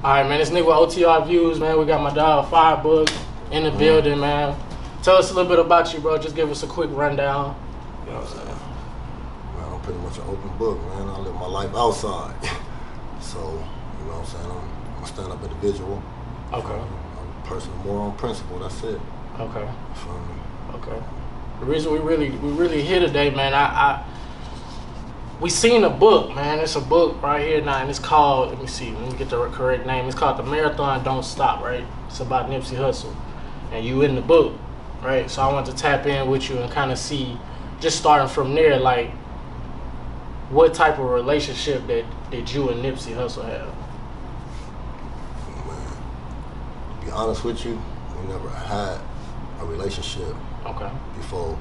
All right, man. It's Nick with OTR Views, man. We got my dog Fire Bugg in the building, man. Tell us a little bit about you, bro. Just give us a quick rundown. You know what I'm saying? Man, I'm pretty much an open book, man. I live my life outside. So, you know what I'm saying? I'm a stand-up individual. Okay. I'm a person more on principle. That's it. Okay. From, Okay. The reason we really here today, man, we seen a book, man. It's a book right here now, and it's called, let me get the correct name. It's called The Marathon Don't Stop, right? It's about Nipsey Hussle. And you in the book, right? So I want to tap in with you and kind of see, just starting from there, like, what type of relationship that you and Nipsey Hussle have? Man, to be honest with you, we never had a relationship before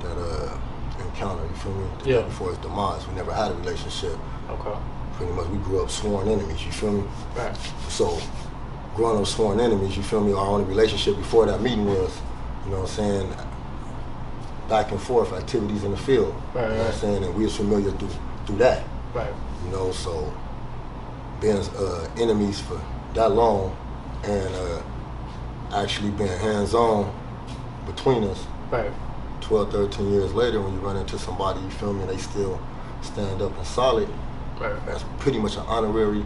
that encounter, you feel me? Yeah. Before his demise. We never had a relationship. Okay. Pretty much we grew up sworn enemies, you feel me? Right. So growing up sworn enemies, you feel me, our only relationship before that meeting was, you know what I'm saying, back and forth activities in the field. Right, you know what I'm saying? And we was familiar through that. Right. You know, so being enemies for that long and actually being hands-on between us. Right. 12, 13 years later, when you run into somebody, you feel me, they still stand up and solid. Right. That's pretty much an honorary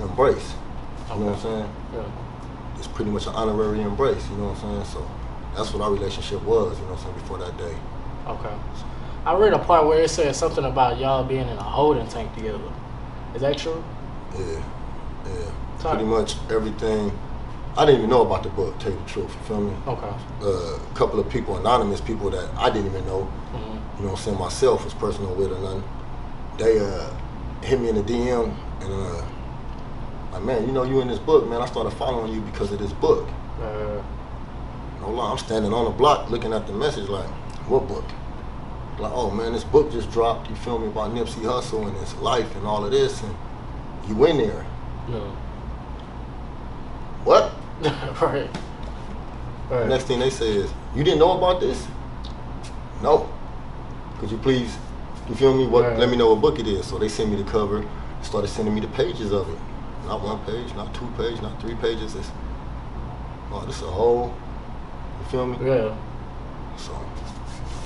embrace. You know what I'm saying? Yeah. It's pretty much an honorary embrace, you know what I'm saying? So that's what our relationship was, you know what I'm saying, before that day. Okay. I read a part where it said something about y'all being in a holding tank together. Is that true? Yeah. Sorry. Pretty much everything. I didn't even know about the book, tell you the truth, you feel me? Okay. A couple of people, anonymous people that I didn't even know, you know what I'm saying, myself was personal with or nothing. They hit me in the DM and like, man, you know you in this book, man. I started following you because of this book. No lie, I'm standing on the block looking at the message like, what book? Like, oh man, this book just dropped, you feel me, about Nipsey Hussle and his life and all of this, and you in there. No. What? Right. Next thing they say is, you didn't know about this? No. Could you please, you feel me, let me know what book it is. So they sent me the cover, started sending me the pages of it. Not one page, not 2 pages, not 3 pages. It's, oh, this is a whole, you feel me? Yeah. So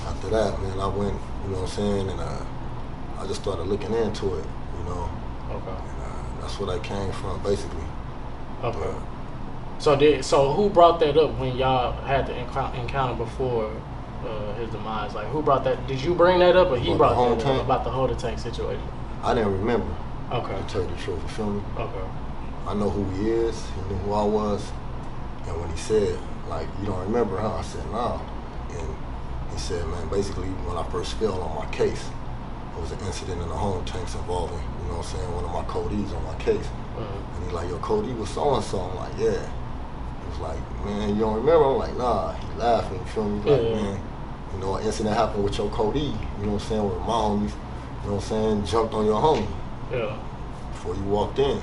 after that, man, I went, you know what I'm saying, and I just started looking into it, you know. Okay. And that's where I came from, basically. Okay. So who brought that up when y'all had the encounter before his demise? Like, who brought that? Did you bring that up, or he brought that up about the holding tank situation? I didn't remember. Okay. To tell you the truth, you feel me? Okay. I know who he is. He knew who I was. And when he said, like, you don't remember, huh? I said, nah. And he said, man, basically, when I first fell on my case, it was an incident in the holding tanks involving, you know what I'm saying, one of my codees on my case. And he's like, yo, Codie was so-and-so. I'm like, yeah. He was like, man, you don't remember? I'm like, nah. He laughing, you feel me? Like, man, you know, an incident happened with your Codie, you know what I'm saying, with my homies, you know what I'm saying, jumped on your homie. Yeah. Before you walked in.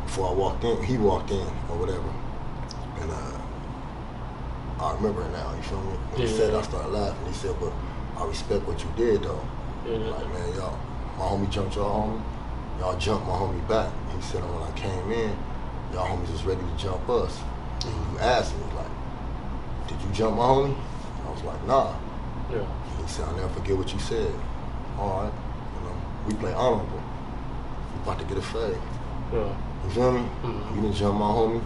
Before I walked in, he walked in, or whatever. And I remember it now, you feel me? When he said it, I started laughing. He said, but I respect what you did, though. Like, man, y'all, my homie jumped your homie. Y'all jumped my homie back. He said when I came in, y'all homies was ready to jump us. And you asked me, like, did you jump my homie? I was like, nah. Yeah. He said, I'll never forget what you said. All right, you know, we play honorable. We about to get a fade. Yeah. You feel me? You didn't jump my homie,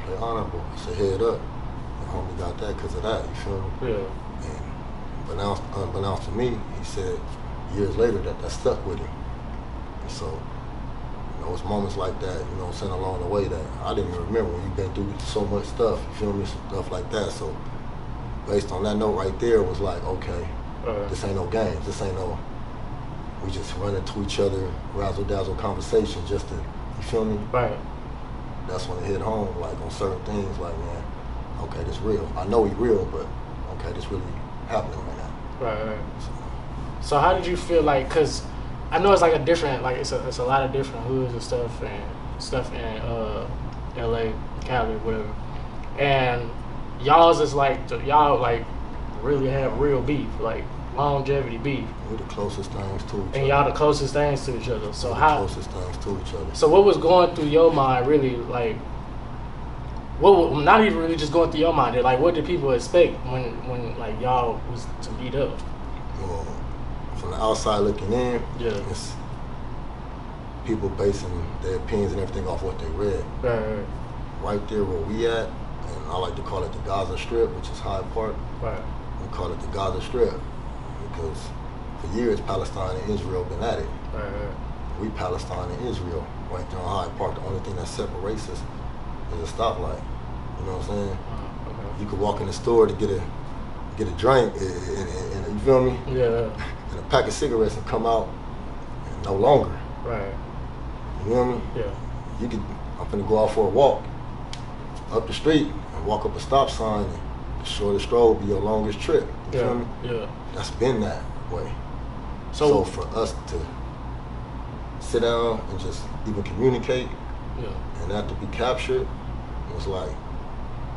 play honorable. I said, head up. The homie got that because of that, you feel me? Yeah. And unbeknownst to me, he said years later that stuck with him. And so, you know, it's moments like that, you know what I'm saying, along the way that I didn't even remember when you've been through so much stuff, you feel me, stuff like that. So, based on that note right there, it was like, okay, this ain't no games, this ain't no, we just run into each other, razzle-dazzle conversation just to, you feel me? Right. That's when it hit home, like on certain things, like, man, okay, this real. I know he real, but okay, this really happening right now. Right. So how did you feel like, cause I know it's like a different, like it's a lot of different hoods and stuff in LA, Cali, whatever. And y'all's is like, y'all like really have real beef. Like, longevity beef. We the closest things to each other. And y'all the closest things to each other. So we how? The closest things to each other. So what was going through your mind, really, like? What? Not even really just going through your mind. Like, what did people expect when like y'all was to meet up? Well, from the outside looking in, yeah, it's people basing their opinions and everything off what they read. Right. Right there where we at, and I like to call it the Gaza Strip, which is Hyde Park. Right. We call it the Gaza Strip because for years Palestine and Israel been at it. Right. We Palestine and Israel right there on Hyde Park. The only thing that separates us is a stoplight. You know what I'm saying? Okay. You could walk in the store to get a drink, and you feel me? Yeah. And a pack of cigarettes and come out and no longer. Right. You know what I mean? Yeah. You could. I'm finna go out for a walk up the street and walk up a stop sign, and the shortest stroll be your longest trip. You feel me? Yeah. That's been that way. So for us to sit down and just even communicate, and not to be captured, it was like,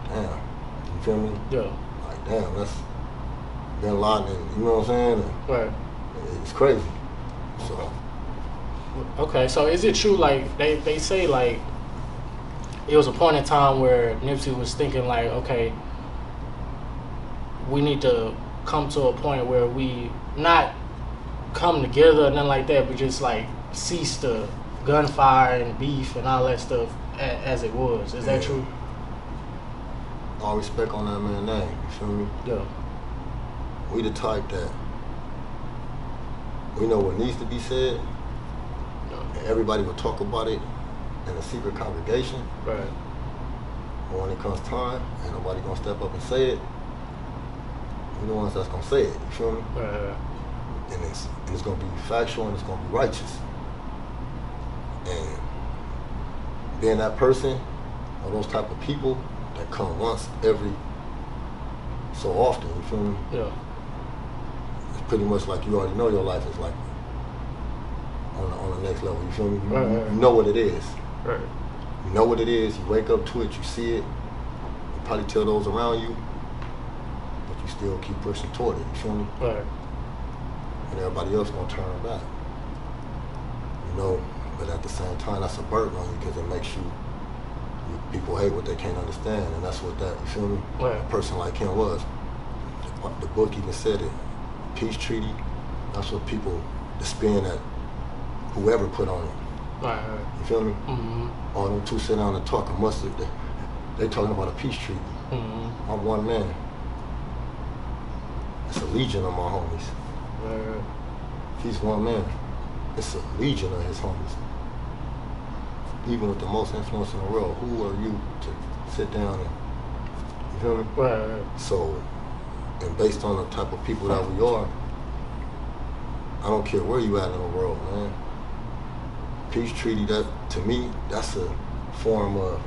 damn. You feel me? Yeah. Like, damn, that's been Laden, and you know what I'm saying? And right. It's crazy. So. Okay, so is it true, like, they say, like, it was a point in time where Nipsey was thinking, like, okay, we need to come to a point where we not come together or nothing like that, but just, like, cease the gunfire and beef and all that stuff as it was. Is that true? All respect on that man's name, you feel me? Yeah. We the type that we know what needs to be said, and everybody will talk about it in a secret congregation. Right. But when it comes time, ain't nobody gonna step up and say it. We're the ones that's gonna say it, you feel me? Right. And it's gonna be factual and it's gonna be righteous. And being that person, or those type of people that come once every so often, you feel me? Yeah. It's pretty much like you already know your life is like on the next level, you feel me? You know what it is. Right. You know what it is, you wake up to it, you see it, you probably tell those around you, but you still keep pushing toward it, you feel me? Right. And everybody else gonna turn back. You know, but at the same time, that's a burden on you because it makes you people hate what they can't understand, and that's what that, you feel me? Right. A person like him was. The book even said it, peace treaty, that's what people, the spin that whoever put on it. Right. You feel me? Mm-hmm. All them two sit down and talk, and must they talking about a peace treaty. Mm-hmm. I'm one man. It's a legion of my homies. Right. If he's one man, it's a legion of his homies. Even with the most influence in the world, who are you to sit down and, you feel me? Right. So, and based on the type of people that we are, I don't care where you at in the world, man. Peace treaty, that to me, that's a form of,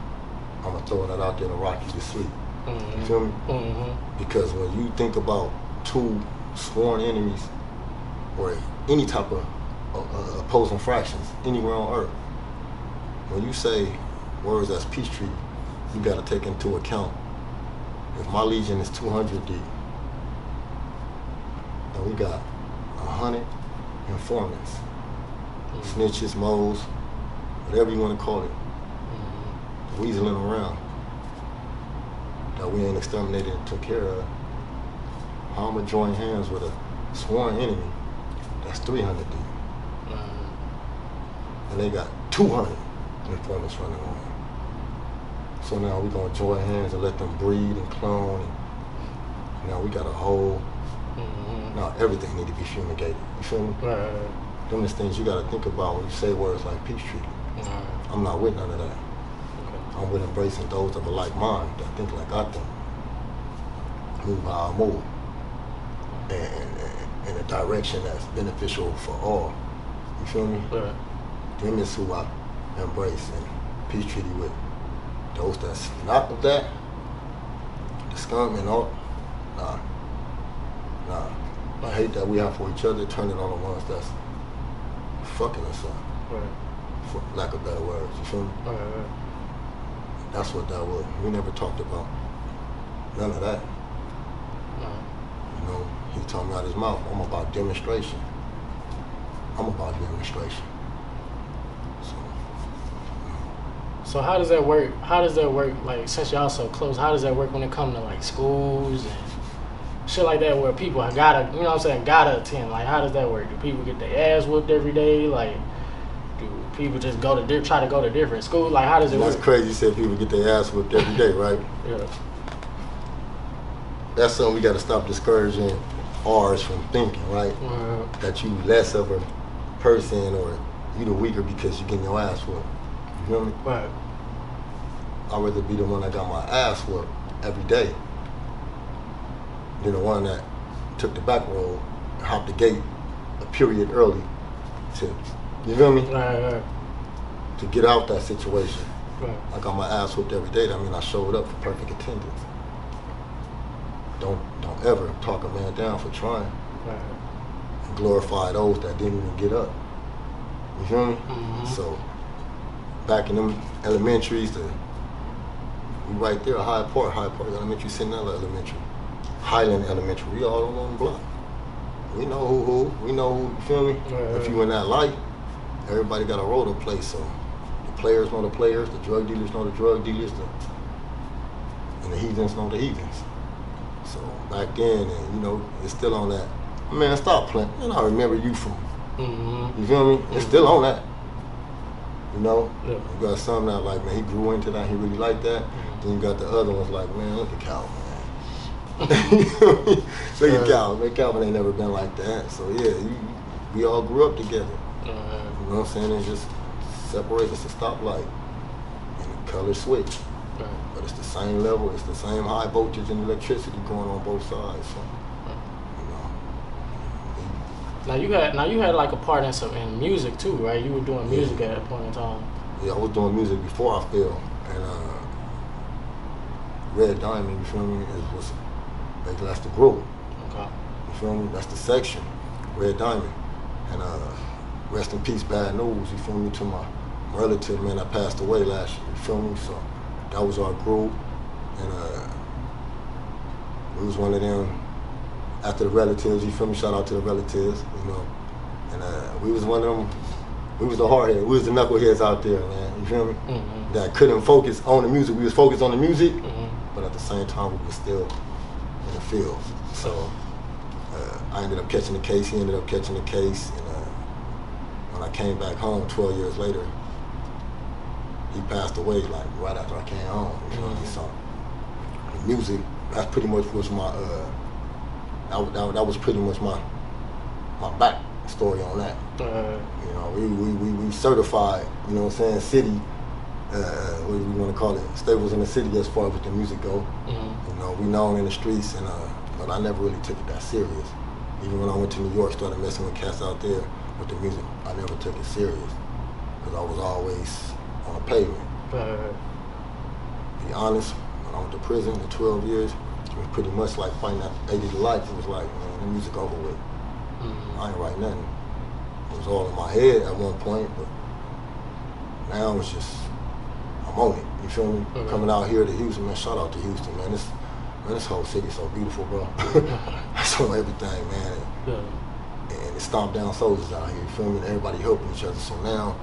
I'm gonna throw that out there and rock you to sleep. Mm-hmm. You feel me? Mm-hmm. Because when you think about two sworn enemies or any type of opposing fractions anywhere on earth, when you say words as peace treaty, you got to take into account if my legion is 200 deep and we got 100 informants, snitches, moles, whatever you want to call it, weaseling around that we ain't exterminated and took care of, how I'm going to join hands with a sworn enemy that's 300 deep. And they got 200 informants running around. So now we're going to join hands and let them breed and clone. And now we got a whole, now everything need to be fumigated. You feel me? Right. Them is things you got to think about when you say words like peace treaty. Right. I'm not with none of that. Okay. I'm with embracing those of a like mind that think like I think. Move how I move. And in a direction that's beneficial for all. You feel me? Right. Them is who I embrace and peace treaty with. Those that's not with that, the scum and all, nah. I hate that we have for each other, turn it on the ones that's fucking us up. Right. For lack of better words, you feel me? Right. That's what that was. We never talked about none of that. Right. You know, he told me out his mouth, I'm about demonstration. I'm about demonstration. So how does that work? How does that work? Like, since y'all so close, how does that work when it comes to like schools and shit like that, where people gotta, you know what I'm saying, gotta attend? Like, how does that work? Do people get their ass whooped every day? Like, do people just try to go to different schools? Like, how does it work? That's crazy. You said people get their ass whooped every day, right? Yeah. That's something we got to stop discouraging ours from thinking, right? That you less of a person or you the weaker because you getting your ass whooped. You feel me? Right. I'd rather be the one that got my ass whooped every day than the one that took the back road, hopped the gate a period early to, you feel me? Right. To get out that situation. Right. I got my ass whooped every day. That means I showed up for perfect attendance. Don't ever talk a man down for trying. Right. And glorify those that didn't even get up. You feel me? Mm-hmm. So back in them elementaries, we right there, Hyde Park Elementary, Centennial Elementary, Highland Elementary, we all on one block. We know who, we know who, you feel me? Right. If you in that light, everybody got a role to play, so the players know the players, the drug dealers know the drug dealers, and the heathens know the heathens. So back then, and you know, it's still on that. Man, stop playing. And I remember you from. Mm-hmm. You feel me? It's still on that. You know, Yeah. you got some that like, man, he grew into that. He really liked that. Then you got the other ones like, man, look at Calvin, man. Look at Calvin. Man, Calvin ain't never been like that. So yeah, we all grew up together. You know what I'm saying? It's just separate. It's a stoplight and a color switch. Right. But it's the same level, it's the same high voltage and electricity going on both sides. So, you know. Now you had like a part in music too, right? You were doing music at that point in time. Yeah, I was doing music before I fell. And Red Diamond, you feel me? Basically that's the group. Okay. You feel me? That's the section. Red Diamond. And rest in peace, Bad News, you feel me, to my relative, man, that passed away last year, you feel me? So that was our group, and we was one of them after the relatives, you feel me? Shout out to the relatives, you know. And we was one of them, we was the hardhead, we was the knuckleheads out there, man, you feel me? Mm-hmm. That couldn't focus on the music. We was focused on the music, mm-hmm. but at the same time, we was still in the field. So I ended up catching the case, he ended up catching the case, and when I came back home 12 years later, he passed away like right after I came home. You know what I mean? So the music, that's pretty much was my that was pretty much my back story on that. You know, we certified, you know what I'm saying, city, what do we want to call it, staples in the city as far as with the music go. Mm-hmm. You know, we known in the streets, and but I never really took it that serious. Even when I went to New York, started messing with cats out there with the music, I never took it serious because I was always on the pavement. Be honest, when I went to prison for 12 years, it was pretty much like fighting that 80 to life. It was like, man, the music over with. Mm-hmm. I ain't write nothing. It was all in my head at one point, but now it's just, I'm on it. You feel me? Okay. Coming out here to Houston, man, shout out to Houston, man. This whole city's so beautiful, bro. That's on everything, man. And it's stomped down soldiers out here, you feel me? And everybody helping each other. So now,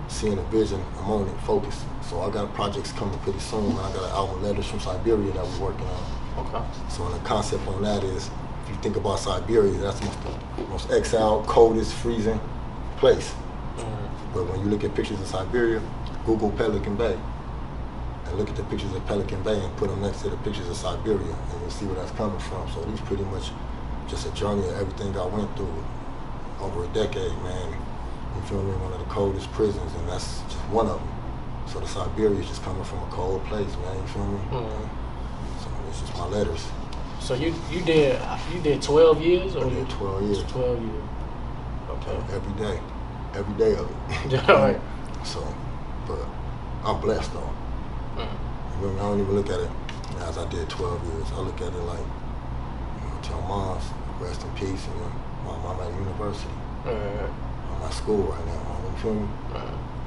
seeing the vision, I'm on it, focused. So I got projects coming pretty soon, and I got an album, Letters from Siberia, that we're working on. Okay. So the concept on that is, if you think about Siberia, that's the most exiled, coldest, freezing place. Mm-hmm. But when you look at pictures of Siberia, Google Pelican Bay, and look at the pictures of Pelican Bay and put them next to the pictures of Siberia, and you'll see where that's coming from. So these pretty much just a journey of everything I went through over a decade, man. You feel me? One of the coldest prisons, and that's just one of them. So the Siberia is just coming from a cold place, man. You feel me? Mm-hmm. So it's just my letters. So you did 12 years, or I did 12 years. 12 years. Okay. Every day of it. All right. So, but I'm blessed though. You know, I don't even look at it as I did 12 years. I look at it like, you know, tell moms, rest in peace, and I'm at university. I'm at school right now, man. You feel me?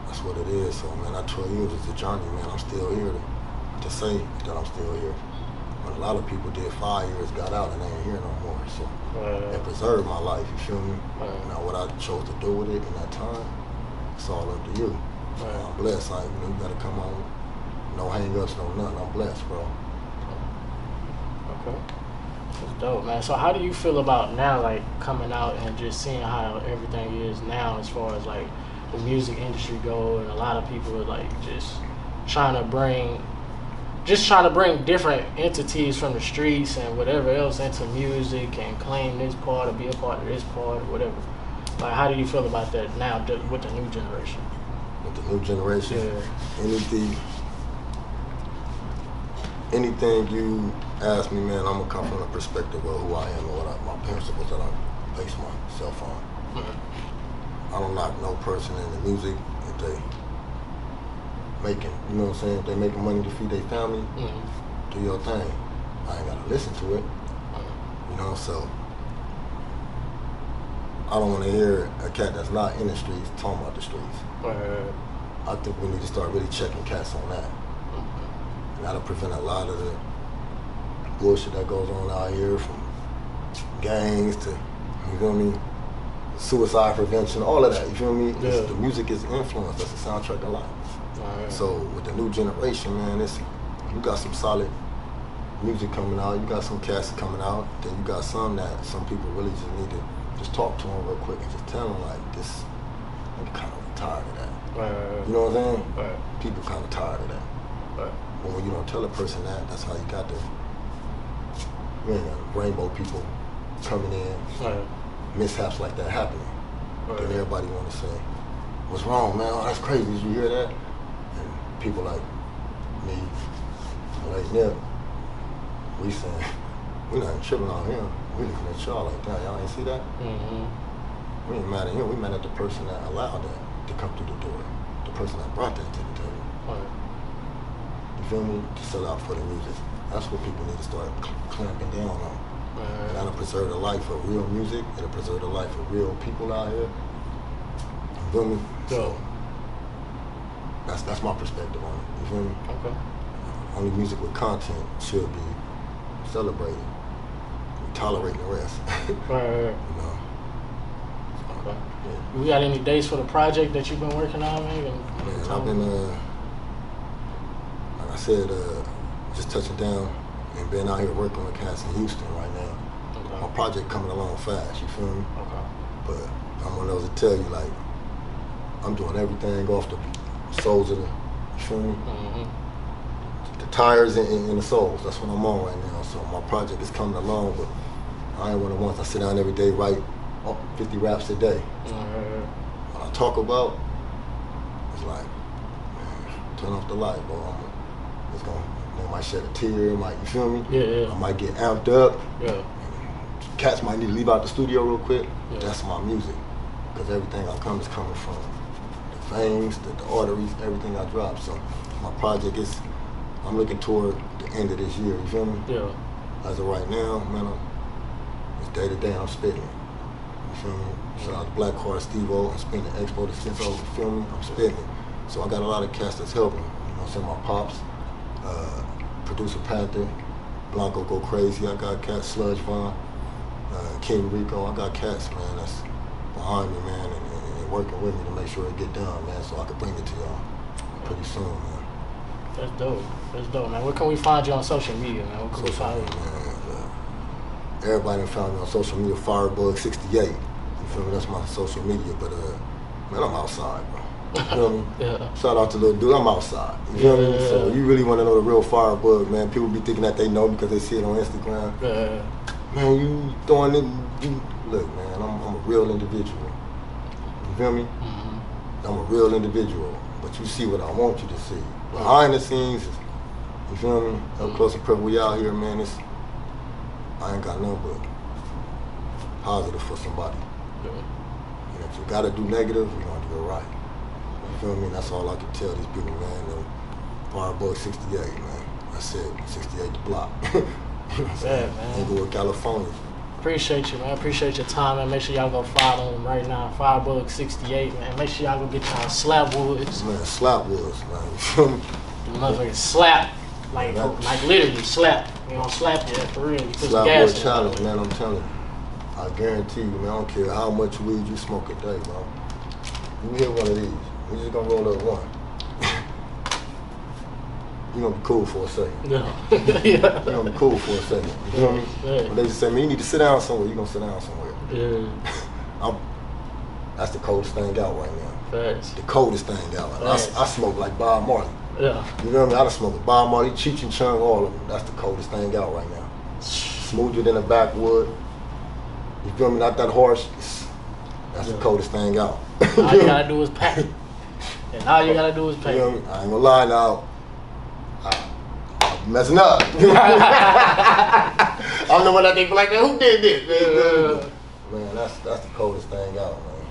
That's what it is. So, man, that 12 years is a journey, man. I'm still here to say that I'm still here. But a lot of people did 5 years, got out, and they ain't here no more. So it preserved my life, you feel me? Now what I chose to do with it in that time, it's all up to you. I'm blessed. Like, you gotta come on, no hang-ups, no nothing. I'm blessed, bro. Okay. That's dope, man. So how do you feel about now, like, coming out and just seeing how everything is now as far as, like, the music industry go, and a lot of people are, like, just trying to bring different entities from the streets and whatever else into music and claim this part or be a part of this part or whatever. Like, how do you feel about that now with the new generation? With the new generation? Anything you ask me, man, I'm gonna come from the perspective of who I am and what my principles that I base myself on. I don't knock no person in the music if they making, you know what I'm saying, if they making money to feed their family, do your thing. I ain't gotta listen to it, you know, so I don't wanna hear a cat that's not in the streets talking about the streets. I think we need to start really checking cats on that. Gotta prevent a lot of the bullshit that goes on out here, from gangs to, you feel me, suicide prevention, all of that, you feel me? The music is influence, that's the soundtrack of life. So with the new generation, man, you got some solid music coming out, you got some cats coming out, then you got some that some people really just need to just talk to them real quick and just tell them, like, this, I'm kind of tired of that. You know what I'm saying? People kind of tired of that. But when you don't tell a person that, that's how you got the rainbow people coming in, mishaps like that happening. Then everybody want to say, what's wrong, man? Oh, that's crazy. Did you hear that? And people like me, like Nip, we saying, we not tripping on him. We looking at y'all like, damn, y'all ain't see that? We ain't mad at him. We mad at the person that allowed that to come through the door, the person that brought that to the table. You feel me? To sell out for the music. That's what people need to start clamping down on. And that'll preserve the life of real music. It'll preserve the life of real people out here. You feel me? So that's my perspective on it. You feel me? Only music with content should be celebrated. Tolerating the rest. You know? You got any dates for the project that you've been working on, man? Man, I've been like I said, just touching down and being out here working with cats in Houston right now. My project coming along fast, you feel me? But I'm one of those to tell you, like, I'm doing everything off the soles of the, you feel me? The tires and the soles, that's what I'm on right now. So my project is coming along, but I ain't one of the ones I sit down every day, write 50 raps a day. What I talk about, it's like, man, turn off the light, bro. It's gonna, I might shed a tear, you feel me? I might get amped up. Cats might need to leave out the studio real quick. That's my music. Because everything I come is coming from the veins, the arteries, everything I drop. So my project is, I'm looking toward the end of this year, you feel me? As of right now, man, it's day to day I'm spitting. You feel me? Shout out to Black Card, Steve-O, I'm spitting the Expo to Cinco, you feel me? I'm spitting. So I got a lot of cats that's helping. You know, some of my pops, Producer Panther, Blanco Go Crazy, I got cats, Sludge Von, King Rico, I got cats, man, that's behind me, man, and working with me to make sure it get done, man, so I can bring it to y'all pretty soon, man. That's dope. That's dope, man. Where can we find you on social media, man? Where can we find you? Man, everybody found me on social media, Fire Bugg 68. You feel me? That's my social media, but man, I'm outside, bro. You feel me? Shout out to little dude, I'm outside. You feel me? So you really want to know the real Fire Bugg, man. People be thinking that they know because they see it on Instagram. Man, you throwing it, look, man, I'm a real individual. You feel me? I'm a real individual, but you see what I want you to see. Behind the scenes, you feel me? Up close and personal, we out here, man, I ain't got nothing but positive for somebody. And if you gotta do negative, you're gonna do it right. You feel me? That's all I can tell these people, man. Fire Bugg 68, man. That's it, 68 the block. You know what I'm saying? Inglewood, California. Appreciate you, man. Appreciate your time, man. Make sure y'all go follow him right now. Fire Bugg 68, man. Make sure y'all go get y'all Slapwoods. Man, Slapwoods, man. You feel me? The motherfucking slap. Like literally slap. You know, slap you for real. You put some Slap gas boy in challenge, it. man. I'm telling you. I guarantee you, man. I don't care how much weed you smoke a day, bro. You hit one of these. We just gonna roll up one. You gonna be cool for a second. Yeah. You gonna be cool for a second. You know what I mean? Yeah. But they just say, man, you need to sit down somewhere. You gonna sit down somewhere. Yeah. That's the coldest thing out right now. Facts. The coldest thing out. Facts. I smoke like Bob Marley. Yeah. You know what I mean? I done smoke with Bob Marley, Cheech and Chung, all of them. That's the coldest thing out right now. Smoother than a backwood. You feel me? Not that harsh. That's the coldest thing out. All you gotta do is pack. And all you gotta do is pack. You know what I mean? I ain't gonna lie now. I'm messing up. I don't know what I think like that. Who did this? Man, that's the coldest thing out, man.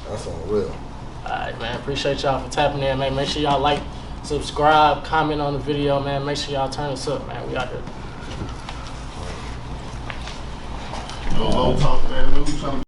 That's on the real. Alright, man. Appreciate y'all for tapping in, man. Make sure y'all like, subscribe, comment on the video, man. Make sure y'all turn us up, man. We out here. No low talk, man. We trying to